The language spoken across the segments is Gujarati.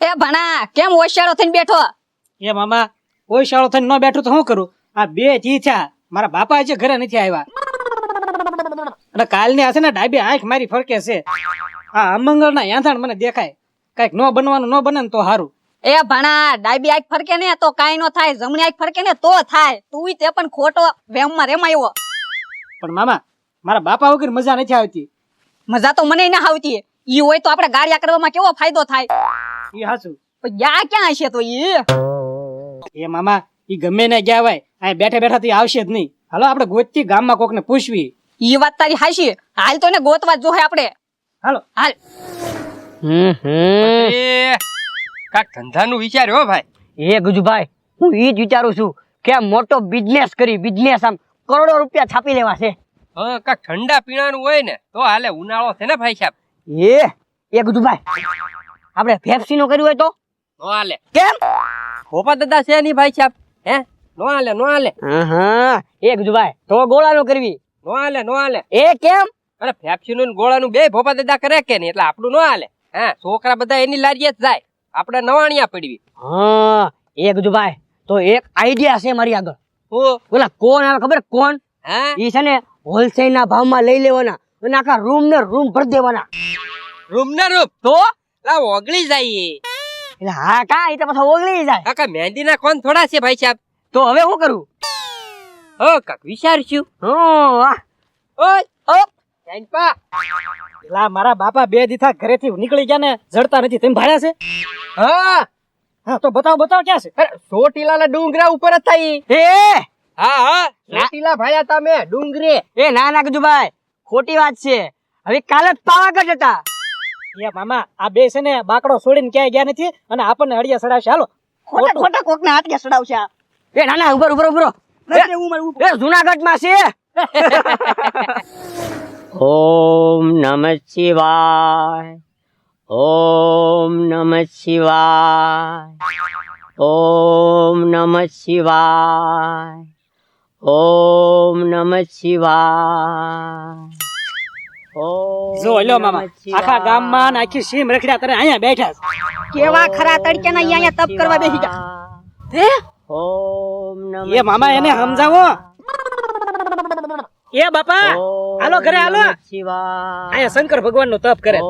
એ ભણા કેમ ઓશિયાળો થઈને બેઠો? એ મામા ઓશિયાળો થઈને ન બેઠું તો શું કરું? આ બે જી થયા, મારા બાપા હજી ઘરે નથી આવ્યા. અને કાલની હશે ને ડાબી આંખ મારી ફરકે છે. આ અમંગળના યાંધાણ મને દેખાય. કઈક ન બનવાનું ન બને ને તો સારું. એ ભણા ડાબી આંખ ફરકે ને તો કાઈ નો થાય, જમણી આંખ ફરકે ને તો થાય. તું તે પણ ખોટો વેમમાં રેમાયો. પણ મામા મારા બાપા વગર મજા નથી આવતી. મજા તો મને ના આવતી. ઈ હોય તો આપણે ગાડિયા કરવામાં કેવો ફાયદો થાય. એ હાચું. પણ યા ક્યાં હશે તો ઈ? એ મામા ઈ ગમે ને ગયા હોય અહીં બેઠા બેઠા થી આવશે જ નહીં. હાલો આપણે ગોતતી ગામમાં કોકને પૂછવી. ઈ વાત તારી હાચી. હાલ તો ને ગોતવા જોહે આપણે. હાલો હાલ. કાક ધંધાનું વિચાર હો ભાઈ. એ ગુજુભાઈ હું ઈ જ વિચારું છું કે મોટો બિઝનેસ કરી, બિઝનેસ આમ કરોડો રૂપિયા છાપી લેવા છે. હા કાક ઠંડા પીણાનું હોય ને તો હાલે, ઉનાળો છે ને ભાઈ સાહેબ. એ ગુજુભાઈ આપણે પેપ્સી નો કર્યું હોય તો નો હાલે. કેમ? ભોપા દાદા છે નહીં ભાઈ સાહેબ. હે નો હાલે, નો હાલે. હા એ ગુજુભાઈ તો ગોળા નો કરવી. નો હાલે, નો હાલે. એ કેમ? અરે ફેફસીનું ને ગોળાનું બે ભોપા દાદા કરે કે નહીં, એટલે આપણું નો હાલે. હા છોકરા બધા એની લારીએ જ જાય, આપણે નવાણિયા પડવી. હા એ ગુજુભાઈ તો એક આઈડિયા છે મારી આગળ. ઓલા કોણ આવે ખબર? કોણ? હા ઈ છે ને હોલસેલ ના ભાવમાં લઈ લેવાના અને આખા રૂમ ને રૂમ ભરી દેવાના. રૂમ ના રૂમ તો લા ઓગળી જાય. એટલે હા કા ઈ તો પાછા ઓગળી જાય. કાકા મહેંદી ના કોણ થોડા છે ભાઈ સાહેબ. તો હવે શું કરું? હો કાક વિચારશું. ઓય ઓ જાનપા લા મારા બાપા બે દીથા ઘરેથી નીકળી ગયા ને જડતા નથી. તમે ભાડ્યા છે? હા હા તો બતાવો ક્યાં છે? અરે ચોટીલા ડુંગરા ઉપર જ થાય. એ હા હા ચોટીલા ભાયા તમે ડુંગરે. એ ના ના ગુજુભાઈ ખોટી વાત છે. હવે કાલે જ પાવાગઢ હતા. એ મામા આ બે છે ને બાકડો છોડીને ક્યાંય ગયા નથી અને આપણને અડિયા સડાવશે. હાલો ખોટા ખોટા કોકના હાથ કે સડાવશે. એ ના ના ઉભરો એ જુનાગઢ માં છે. ઓમ નમઃ શિવાય, ઓમ નમઃ શિવાય, ઓમ નમઃ શિવાય, ઓમ નમઃ શિવાય. જો લ્યો મામા આખા ગામમાં ને આખી સીમ રખડ્યા કરે અહીંયા બેઠા છે. કેવા ખરા તડક્યાના અહીંયા તપ કરવા બેસી ગયા. હે ઓમ નમઃ. એ મામા એને સમજાવો. એ બાપા હાલો ઘરે હાલો. શિવાય. અહીંયા શંકર ભગવાન નું તપ કરે.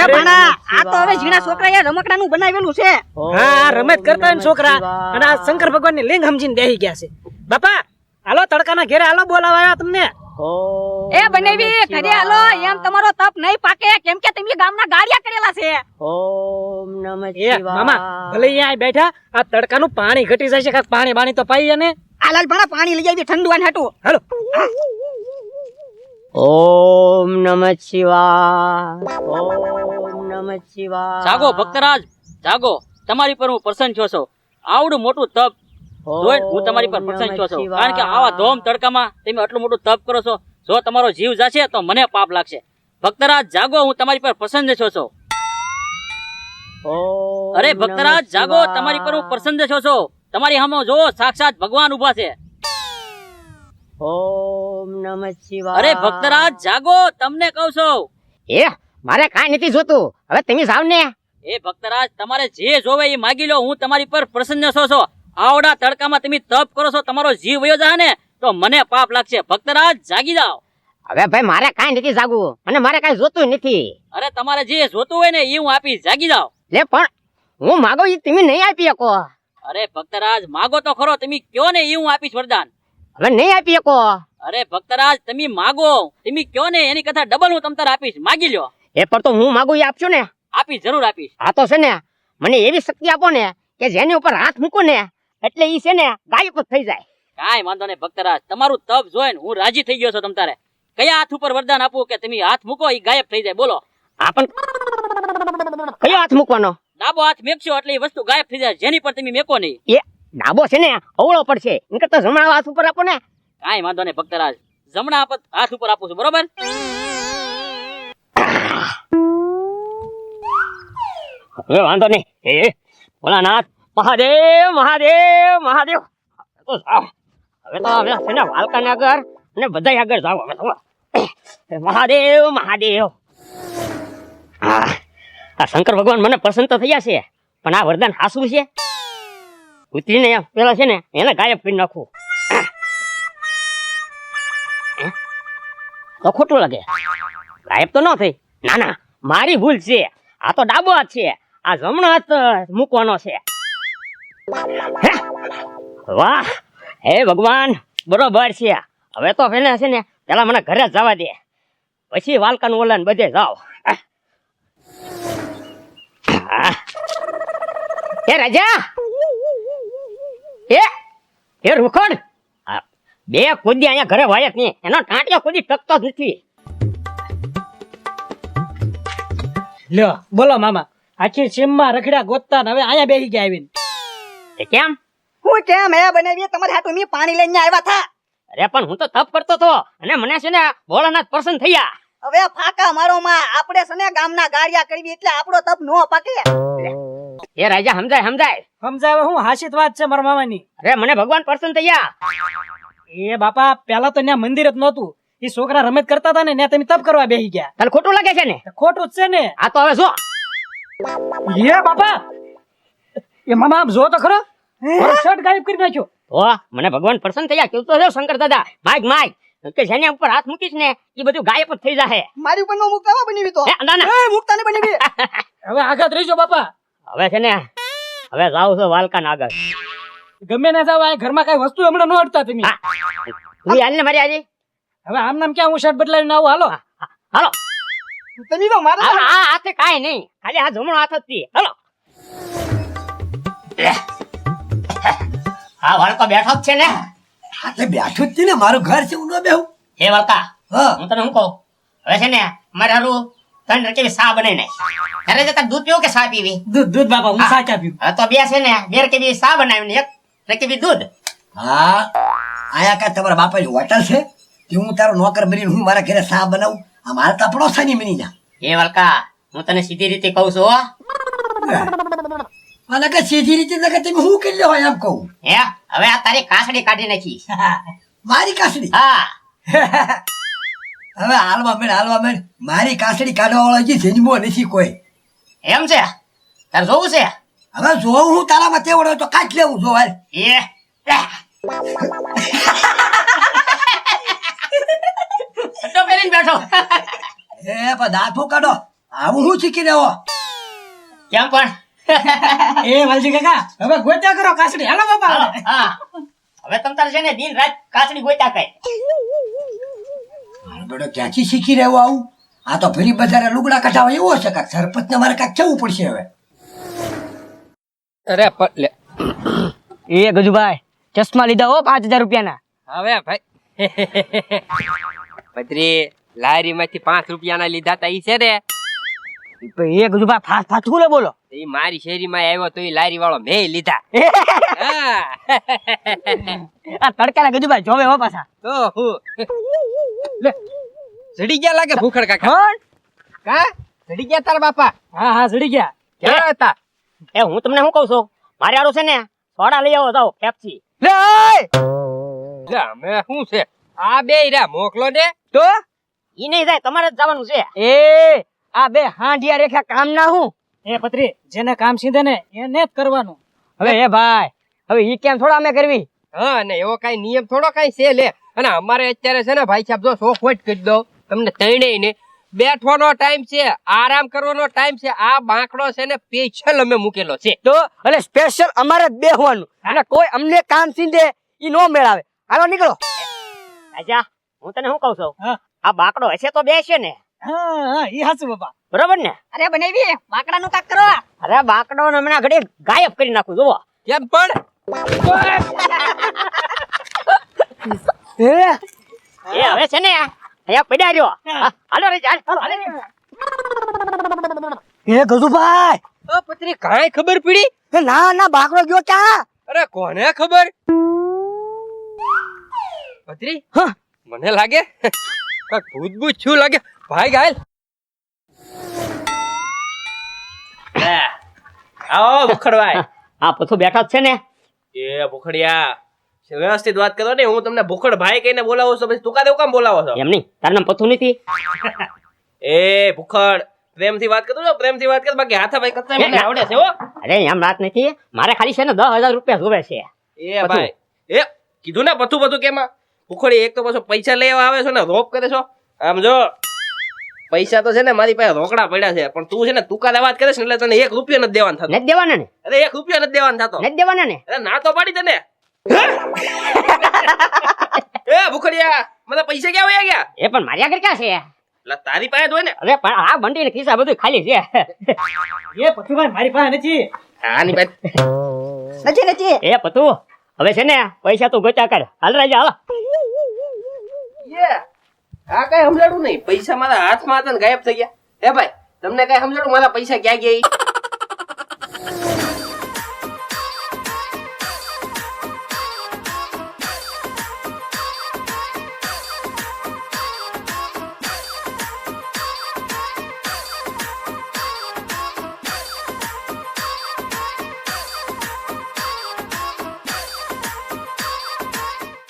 એ ભણા આ તો હવે ઝીણા છોકરાએ રમકડાનું બનાવેલું છે. હા રમત કરતા હોય ને છોકરા, અને આ શંકર ભગવાન ની લિંગ સમજીને બેસી ગયા છે. બાપા હાલો તડકાના ઘેરે હાલો, બોલાવા આવ્યા તમને. એ બનેવી ઘરે હાલો, એમ તમારો તપ નહીં પાકે કેમ કે તમે ગામના ગાડિયા કરેલા છે. ઓમ નમઃ એ મામા ભલે અહીંયા બેઠા, આ તડકાનું પાણી ઘટી જાય છે. કાંઈક પાણી બાણી તો પાઈ અને આ લાલ ભણા પાણી લઈ આવી ઠંડુ આને હટું. હાલો. ઓમ નમઃ શિવાય, ઓમ નમઃ શિવાય. જાગો ભક્તરાજ જાગો, તમારી પર હું પ્રસન્ન છો છો. આવડું મોટું તપ જોઈ હું તમારી પર પ્રસન્ન છો છો, કારણ કે આવા ધોમ તડકામાં તમે આટલું મોટું તપ કરો છો. જો તમારો જીવ જશે તો મને પાપ લાગશે. ભક્તરાજ જાગો, હું તમારી પર પ્રસન્ન છો છો. અરે ભક્તરાજ જાગો, તમારી પર હું પ્રસન્ન છો છો. તમારી સામે જો સાક્ષાત ભગવાન ઉભા છે. ઓમ નમઃ શિવાય. અરે ભક્તરાજ જાગો, તમને કહું છું. એ મારે કાઈ નથી જોતું, હવે તમે જાવ ને. એ ભક્તરાજ તમારે જે જોવે એ માગી લો, હું તમારી પર પ્રસન્ન છો છો. આવડા તડકામાં તમે તપ કરો છો, તમારો જીવ વયો જાય ને તો મને પાપ લાગશે. ભક્તરાજ જાગી જાઓ. હવે ભાઈ મારે કાઈ નથી જાગવું, અને મારે કાઈ જોતું નથી. અરે તમારે જે જોતું હોય ને એ હું આપીશ, જાગી જાઓ. લે પણ હું માગો એ તમે નહીં આપી શકો. અરે ભક્તરાજ માગો તો ખરો, તમે કયો ને એ હું આપીશ વરદાન. હવે નહીં આપી શકો. અરે ભક્તરાજ તમે માગો, તમે કયો ને એની કરતા ડબલ હું તમ તારે આપીશ, માગી લ્યો. એ પણ તો હું માગું એ આપજો ને. આપીશ, જરૂર આપીશ. આ તો છે ને મને એવી શક્તિ આપો ને કે જેની ઉપર હાથ મૂકો ને એટલે ઈ છે ને ગાયબ થઈ જાય. કાંઈ વાંધો નહીં ભક્તરાજ, તમારું તપ જોઈને હું રાજી થઈ ગયો છું. તમ તારે કયા હાથ ઉપર વરદાન આપું કે તમે હાથ મૂકો એ ગાયબ થઈ જાય? બોલો. આ પણ કયો હાથ મૂકવાનો? ડાબો હાથ મેકશો એટલે એ વસ્તુ ગાયબ થઈ જાય, જેની પર તમે મેકો નહીં. એ ડાબો છે ને અવળો પડશે, એમ કરતા જમણા હાથ ઉપર આપો ને. કાંઈ વાંધો નહીં ભક્તરાજ, જમણા હાથ ઉપર આપું છું, બરોબર? હવે વાંધો નહીં. એ ભોળાનાથ મહાદેવ મહાદેવ મહાદેવ. હવે તો હવે છે ને વાલકાને આગળ અને બધા આગળ જાવ. હવે તો મહાદેવ મહાદેવ. આ શંકર ભગવાન મને પસંદ તો થયા છે, પણ આ વરદાન હાસું છે. કૂતરીને પેલા છે ને એને ગાયબ કરી નાખવું તો ખોટું લાગે. ગાયબ તો ન થઈ. ના ના, મારી ભૂલ છે. આ તો ડાબો હાથ છે, આ જમણો હાથ મૂકવાનો છે. હે? વાહ, હે ભગવાન, બરોબર છે. હવે તો પેલા છે ને પેલા મને ઘરે જવા દે, પછી વાલકાનું ઓલાને બધે જાઓ. એ રાજા, એ રૂખડ, બે કુદી અહીંયા ઘરે વાય જ નહીં. એનો ટાંટિયો કુદી ટકતો જ નથી. લ્યો બોલો મામા, આખી સીમમાં રખડ્યા ગોતતા ને હવે અહીંયા બેસી ગયા આવીને. એ કેમ? હું કેમ હે બનાવી તમારે હાટુ મી પાણી લઈને આવ્યા થા. અરે પણ હું તો તપ કરતો હતો અને મને છે ને ભોળાનાથ પ્રસન્ન થયા. હવે ફાકા મારો માં, આપણે છે ને ગામના ગાળિયા કરવી એટલે આપણો તપ નો પાકે. એ રાજા સમજાય સમજાય. સમજાવે હું હાશિત વાત છે મારા મામાની. અરે મને ભગવાન પ્રસન્ન થયા. એ બાપા પેલા તો ત્યાં મંદિર જ નહોતું, એ છોકરા રમત કરતા હતા ને ત્યાં તમે તપ કરવા બેસી ગયા. તને ખોટું લાગે છે ને? ખોટું જ છે ને. આ તો હવે જો એ બાપા, એ મામા આમ જો તો ખરો, શર્ટ ગાયબ કરી નાખ્યો. તો મને ભગવાન પ્રસન્ન થયા. કેવું તો શંકર દાદા, માગ માગ કે જેને ઉપર હાથ મૂકીશ ને એ બધું ગાયબ જ થઈ જાય. મારી ઉપર નો મુકતા બનાવી તો. ના ના, એ મુકતા ને બનાવી. હવે આઘાત રહીજો બાપા. હવે છે ને હવે જાવ છો વાલકાન આગળ. ગમે ના જાવ, આ ઘરમાં કઈ વસ્તુ હમણાં ન અડતા તમે. તું હાલ ને મારી આજે. હવે આમ નામ ક્યાં હું શર્ટ બદલાવીને આવું? હાલો હાલો. તમે તો મારા આ હાથે કાંઈ નહીં, ખાલી આ જમણો હાથ જ થી. હાલો. હા, વાળકો બેઠો જ છે ને. હાથે બેઠું જ છે ને, મારું ઘર છે, હું ન બેહું. હે વાળકા, હા, હું તને શું કહું, હવે છે ને અમારે હારું 3 રકેબી સા બનાવી નાખ. ઘરે જતા દૂધ પીવું કે સા પીવી? દૂધ દૂધ બાપા, હું સાચા પીવું. હવે તો બે છે ને 2 રકેબી સા બનાવીને 1 રકેબી દૂધ. હા, આયા કાંઈ તમારા બાપાની હોટલ છે કે હું તારો નોકર બનીને હું મારા ઘરે સા બનાવું? આ મારા તો પડોસાની બની જા. હે વાળકા, હું તને સીધી રીતે કહું છું હો. અને કે સીધી રીતે નકર તમે હું કરી લ્યો એમ કહું. હે, હવે આ તારી કાસડી કાઢી નાખી. મારી કાસડી? હા, હવે હાલવા મેળ મારી કાસડી કાઢવા વાળો હજી જન્મો નથી કોઈ. એમ છે? તારે જોવું છે? હવે જોઉં હું તારામાં તેવડો તો કાઢ લેવું જો હાલ. એ તો પહેરીને બેઠો. એ પણ દાંતો કાઢો, આવું હું શીખી લેવો. કેમ પણ? એ વાલજી કાકા, હવે ગોત્યા કરો કાસડી. હાલો બાપા. હાલો, હા. હવે તમ તારે છે ને દિન રાત કાચડી ગોતા કઈ. મારો બેટો ક્યાંથી શીખી રહ્યો આવું? આ તો ફરી બજારે લુગડા કઢાવા એવો હશે કાંક. સરપંચને મારે કાંક જવું પડશે હવે. અરે લે એ ગજુભાઈ, ચશ્મા લીધા હો 5000 રૂપિયાના. હવે ભાઈ બદ્રી લારી માંથી 5 રૂપિયાના લીધા તા ઈ છે ને. એ ગજુભાઈ ફાસ્ટ ફાસ્ટ બોલો બોલો. ઈ મારી શેરીમાં આવ્યો તો ઈ લારી વાળો મેં લીધા. હા. આ તડકાના ગજુભાઈ જોવે હો પાછા. તો હું લે જડી ગયા લાગે ભૂખડ કાકા. કોણ? કા જડી ગયા તારા બાપા? હા હા, ચડી ગયા. ક્યાં હતા? એ હું તમને શું કહું છું, મારે આડું છે ને સોડા લઈ આવો જાઓ પેપ્સી. લે અમે શું છે આ બે રા મોકલો ને તો ઈ નહીં જાય, તમારે જ જવાનું છે. એ આ બે હાંડિયા રેખા કામ ના હું. એ પત્રી, જેને કામ સીધે ને એને જ કરવાનું. હવે એ ભાઈ, હવે ઈ કેમ થોડા અમે કરવી? હા ને એવો કઈ નિયમ થોડો કઈ છે લે. અને અમારે અત્યારે છે ને ભાઈ સાહેબ જો સોફવટ કરી દો તમને ત્રણેય ને. બેઠવાનો ટાઈમ છે, આરામ કરવાનો ટાઈમ છે. આ બાંકડો છે ને સ્પેશિયલ અમે મૂકેલો છે. તો એટલે સ્પેશિયલ અમારે જ બેહવાનું અને કોઈ અમને કામ સીધે ઈ નો મેળાવે. હાલો નીકળો. રાજા, હું તને શું કહું છું, હા. આ બાંકડો હશે તો બેસે ને, હા હા, ઈ હાચું બાપા. બરોબર ને? અરે બનાવી બાકડાનું કાક કરો. અરે બાંકડો ને હમણાં ઘડી ગાયબ કરી નાખું જુઓ. કેમ પણ એ હવે છે ને અહીંયા પડ્યા રહ્યો. હાલો રે ચાલ. એ ગજુભાઈ, ઓ પત્રી કાંઈ ખબર પડી? ના ના, બાંકડો ગયો ક્યાં? અરે કોને ખબર? પત્રી હા, મને લાગે કાંઈક ભૂત ભૂત છું લાગે. ભાઈ ગાયલ આવો ભૂખડભાઈ. આ પથ્થુ બેઠા જ છે ને. એ ભૂખડિયા, વ્યવસ્થિત વાત કરો ને. હું તમને ભૂખડભાઈ કહીને બોલાવું છું, પછી તું કાં કામ બોલાવો છો? એમ નહીં, તારું નામ પથ્થુ નથી? એ ભૂખડ, પ્રેમથી વાત કરતો છો, પ્રેમથી વાત કર, બાકી હાથા ભાઈ કચ્ચા મને આવડે છે હો. અરે એમ વાત નથી, મારે ખાલી છે ને 10,000 રૂપિયા જોવે છે. એ ભાઈ એ કીધું ને બધું કેમાં ભૂખડી, એક તો પાછો પૈસા લેવા આવે છો ને રોપ કરે છો. આમ જો પૈસા તો છે ને મારી પાસે રોકડા પડ્યા છે, પણ તું છે ને તુકાદા વાત કરે છે ને એટલે તને 1 રૂપિયો નથી દેવાનો થતો. નથી દેવાના ને? અરે 1 રૂપિયો નથી દેવાનો થતો. નથી દેવાના ને? અરે ના તો પાડી તને. એ ભૂખડિયા, મને પૈસા ક્યાં વયા ગયા? એ પણ મારી આગળ ક્યાં છે? એટલે તારી પાસે જ હોય ને. અરે પણ આ બંડી ને ખિસ્સા બધું ખાલી છે. એ પથુભાઈ મારી પાસે નથી. આની પાસે નથી એ પતુ, હવે છે ને પૈસા તું ગોચા કર. હાલ રાજા હાલ. આ કઈ સમજાડું નહીં, પૈસા મારા હાથમાં હતા ને ગાયબ થઈ ગયા. હે ભાઈ, તમને કઈ સમજાડું મારા પૈસા ક્યાં ગયા ઈ?